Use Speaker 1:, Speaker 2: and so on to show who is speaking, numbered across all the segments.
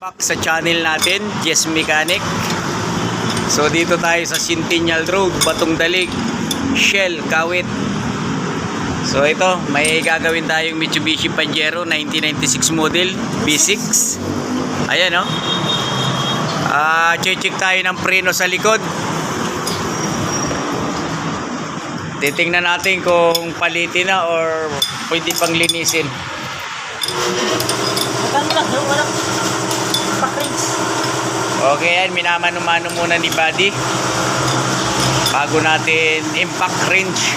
Speaker 1: Back sa channel natin, Jess Mechanic. So dito tayo sa Centennial Road, Batong Dalig, Shell, Kawit. So ito, may gagawin tayong Mitsubishi Pajero 1996 model V6. Ayan, oh. Check tayo ng preno sa likod. Titingnan natin kung palitin na or pwede pang linisin. Okay, yan, minamano-mano muna ni Buddy bago natin impact wrench.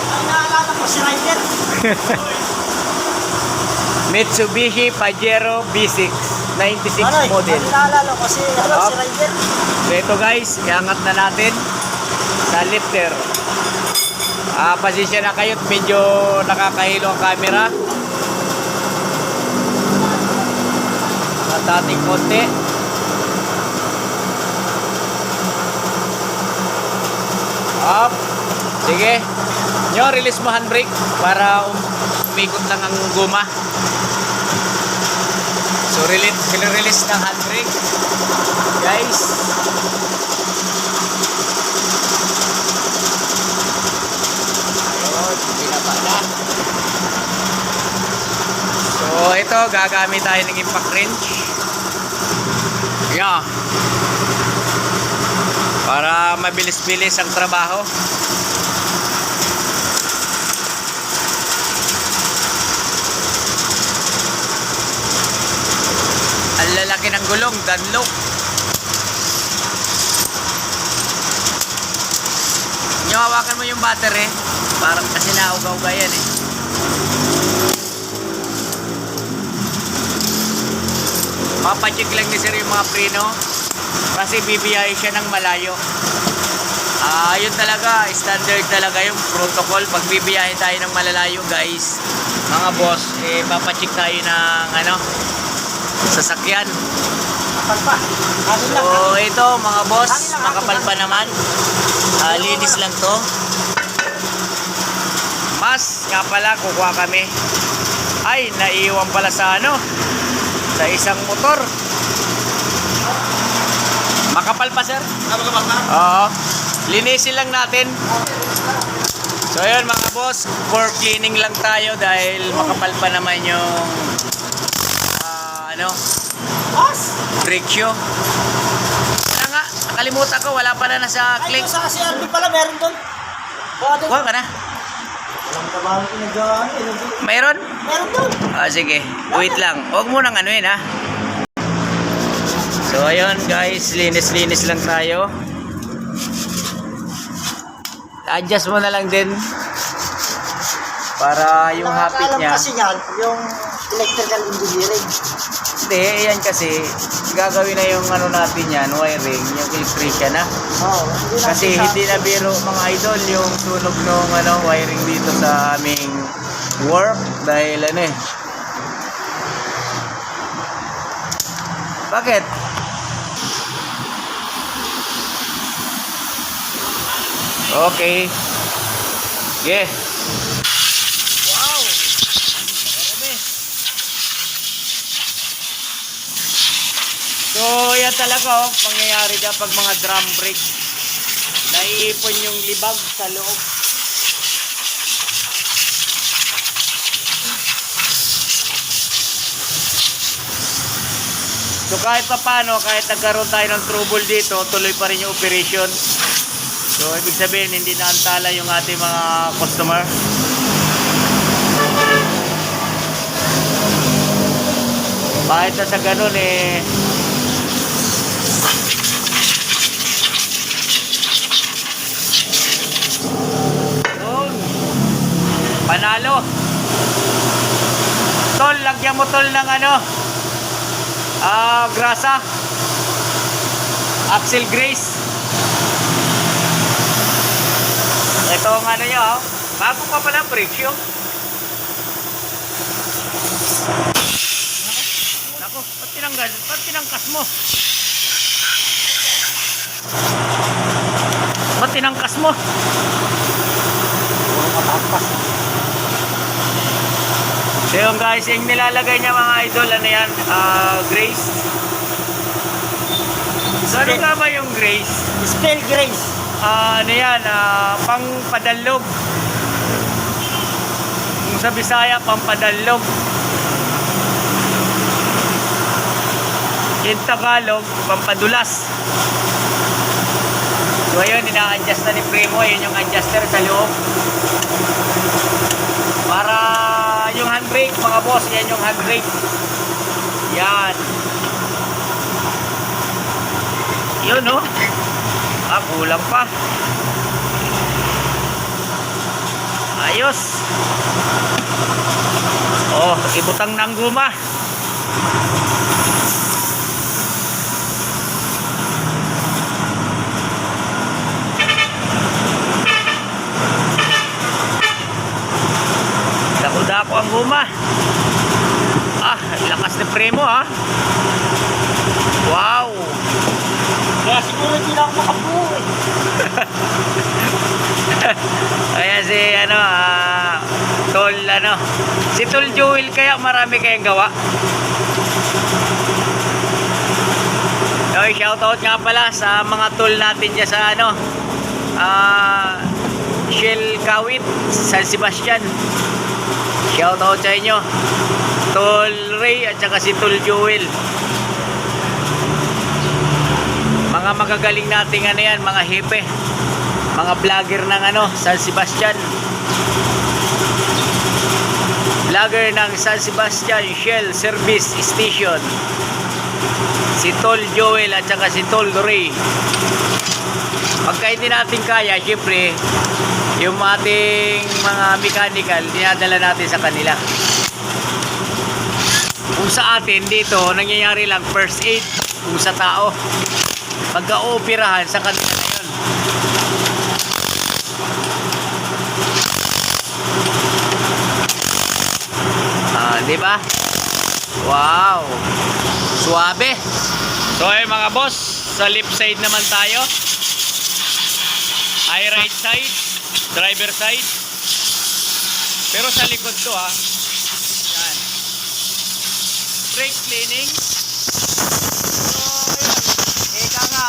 Speaker 2: Ang naalala ko si Ryder.
Speaker 1: Mitsubishi Pajero V6 96 model.
Speaker 2: Ang naalala ko si Ryder.
Speaker 1: So ito guys, iangat na natin sa lifter. Pasensya na kayo, medyo nakakahilo ang camera. At ating konti. Up. Sige. Nyo, release mo handbrake para umikot lang ang guma. So release ng handbrake. Guys. Ayun, binaba na. So ito, gagamit tayo ng impact wrench. Yeah. Para mabilis-bilis ang trabaho. Ang lalaki ng gulong, Dunlop. Hawakan mo yung battery. Parang kasi naugaw-uga yan eh. Mapacheck lang ni sir yung mga preno kasi bibiyahe siya ng malayo. Yun talaga, standard talaga yung protocol. Pag bibiyahe tayo ng malalayo guys, mga boss, papacheck tayo ng sasakyan. So ito mga boss, makapal pa naman. Linis lang to. Mas nga pala, kukuha kami. Ay, naiwan pala sa sa isang motor. Makapal pa sir? Makapal pa? Oo. Linisin lang natin. So ayun mga boss, for cleaning lang tayo dahil makapal pa naman yung brake shoe. Kaya nga, nakalimutan ko, wala pala na sa click.
Speaker 2: Ay, sa CRB pala, meron doon.
Speaker 1: Kuha ka na.
Speaker 2: Walang trabaho pinag-ano.
Speaker 1: Mayroon?
Speaker 2: Meron doon.
Speaker 1: Sige, wait lang. Huwag mo nang ha. So ayun guys, linis-linis lang tayo. Adjust mo na lang din para yung hapit niya.
Speaker 2: Kasi yan, yung electrical engineering.
Speaker 1: Hindi, yan kasi gagawin na yung natin yan, wiring, yung electrician na.
Speaker 2: Oo.
Speaker 1: Kasi hindi na biro mga idol yung tunog ng wiring dito sa aming work dahil Bakit? Okay. Yeah. Wow. Marami. So, yan talaga pangyayari na pag mga drum brake. Naiipon yung libag sa loob. So kahit pa paano, kahit nagkaroon tayo ng trouble dito, tuloy pa rin yung operation. So ibig sabihin, hindi naantala yung ating mga customer. Kahit na sa ganun panalo. Tol, lagyan mo tol ng grasa. Axle grease. Ito ang nyo, bago pa pala brake shoe. Naku, ba't tinangkas mo? Ba't tinangkas mo? Puro matampas. So yung guys, yung nilalagay niya mga idol, ano yan? Grace. So ano nga ba yung Grace?
Speaker 2: Spell Grace.
Speaker 1: Ano yan? Pang padalog. Kung sa Bisaya, pang padalog. In Tagalog, pampadulas. So ayun, ina-adjust na ni Primo. Yun yung adjuster sa loob. Para yung handbrake, mga boss, yan yung handbrake. Yan. Yun, no? Kulang pa. Ayos. Ibutang na ang guma. Dako-dako ang guma. Lakas ni Primo, ha. Wow.
Speaker 2: Kaya siguro hindi na ako makabuhay.
Speaker 1: Kaya si Tol si Tol Joel, kaya marami kayang gawa. Okay, shoutout nga pala sa mga tol natin dyan sa Shell Kawit, San Sebastian. Shoutout sa inyo, Tol Ray at saka si Tol Joel. Mga magagaling nating yan, mga hepe, mga vlogger ng San Sebastian. Vlogger ng San Sebastian Shell Service Station. Si Tol Joel at saka si Tol Ray. Pagka hindi natin kaya, syempre, yung ating mga mechanical, dinadala natin sa kanila. Kung sa atin dito, nangyayari lang first aid. Kung sa tao, pagka-operahan sa kanila na yun. Diba? Wow, suabe. So ay mga boss, sa left side naman tayo. Ay right side, driver side. Pero sa likod to, ha. Yan. Brake cleaning. So ayun, ika nga,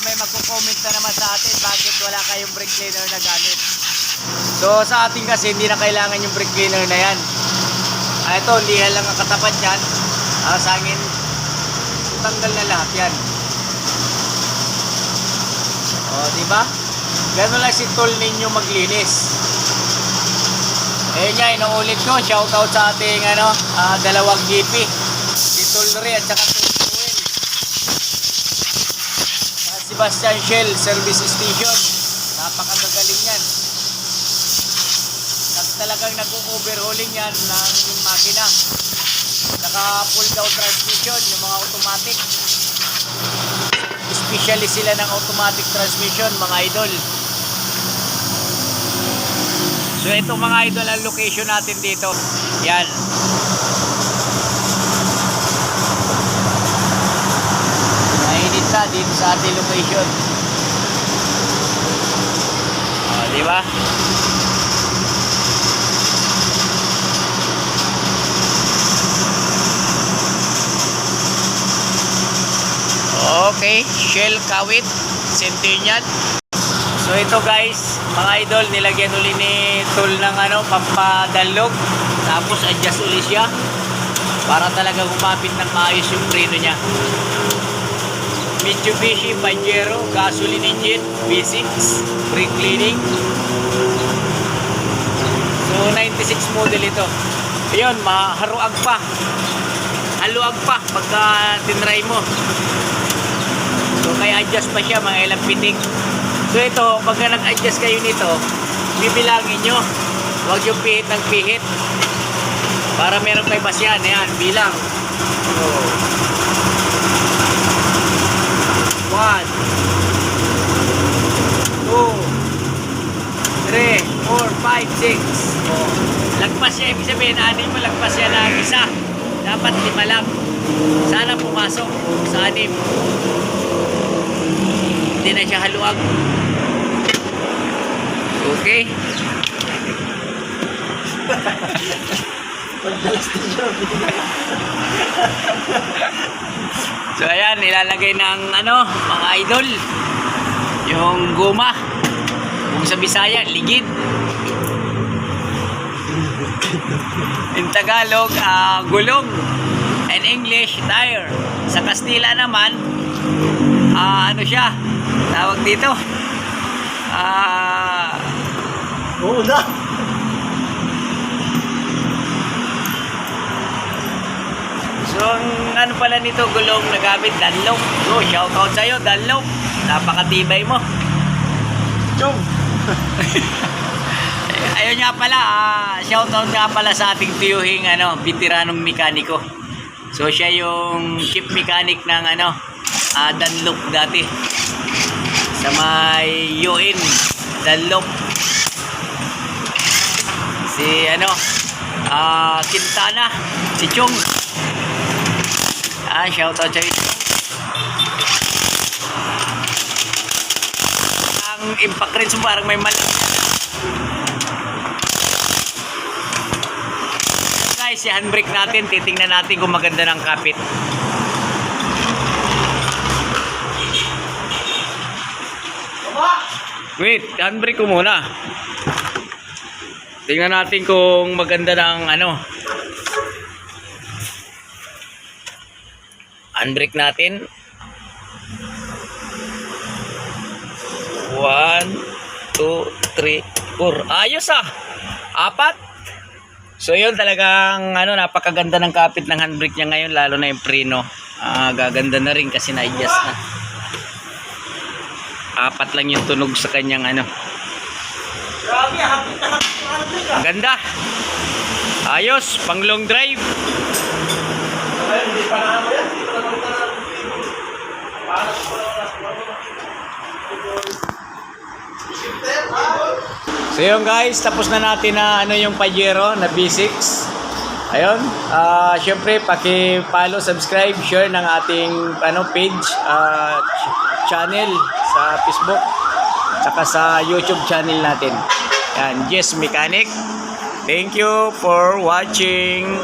Speaker 1: may magko-comment na naman sa atin bakit wala kayong brake cleaner na gamit. So sa atin kasi hindi na kailangan yung brake cleaner na yan. Ito, liha lang ang katapat yan. Sa hangin, tanggal na lahat yan. Diba? Gano'n lang si Tol ninyo maglinis. Nga, inuulit ko. Shoutout sa ating dalawang GP. Si Tol Ray at saka Tol Joel. Sebastian Shell Service Station. Napakagagaling yan. Talagang nag-overhauling yan ng makina. Naka pull down transmission, yung mga automatic. Especially sila ng automatic transmission, mga idol. So itong mga idol, ang location natin dito. Yan. Mainit na dito sa ating location. Diba? Okay, Shell Kawit Centennial. So ito guys, mga idol, nilagyan uli ni Tol ng pampadalog. Tapos adjust uli siya para talaga humapit ng maayos yung preno niya. Mitsubishi Pajero gasoline engine V6 brake cleaning. So 96 model ito. Ayun, maharuag pa. Haluag pa pagka tinry mo. So kaya adjust pa siya, mga ilang pitik. So ito, pagka nag-adjust kayo nito, bibilangin nyo. Huwag yung pihit ng pihit. Para meron kayo basyan. Ayan, bilang. So, 1 2 3 4 5 6. Lagpas siya, ibig sabihin, anin mo lagpas siya na isa. Dapat 5 lang. Sana pumasok sa 6. Hindi na siya haluag. Okay.
Speaker 2: Pagdalas na siya.
Speaker 1: So ayan, nilalagay ng mga idol. Yung guma. Kung sa Bisaya, ligid. In Tagalog, gulong. In English, tire. Sa Kastila naman, ano siya? Tawag dito.
Speaker 2: Oo na.
Speaker 1: So, ang pala nito, gulong na gamit, Dunlop. So, shoutout sa'yo, Dunlop. Napakatibay mo.
Speaker 2: Chong.
Speaker 1: Ayun nga pala, shoutout nga pala sa ating tiyuhing veteranong mekaniko. So, siya yung chief mechanic ng Dunlop dati. Sa may UN, Dunlop. Si Quintana, si Chong. Shoutout sa inyo. Ang impact rin so parang may mali. Guys, si handbrake natin, titingnan natin kung maganda ng kapit. Wait, handbrake ko muna. Tingnan natin kung maganda ng handbrake natin. 1, 2, 3, 4. Ayos 4. So yun talagang napakaganda ng kapit ng handbrake niya ngayon, lalo na yung preno. Gaganda na rin kasi na-adjust na. 4 lang yung tunog sa kanyang
Speaker 2: Grabe, hapit na hapit.
Speaker 1: Ganda. Ayos, pang long drive.
Speaker 2: Hindi pa na yan.
Speaker 1: So yun guys, tapos na natin na yung Pajero na V6. Ayun, syempre paki-follow, subscribe, share ng ating page, channel sa Facebook, saka sa YouTube channel natin. Yan, Jess Mechanic. Thank you for watching.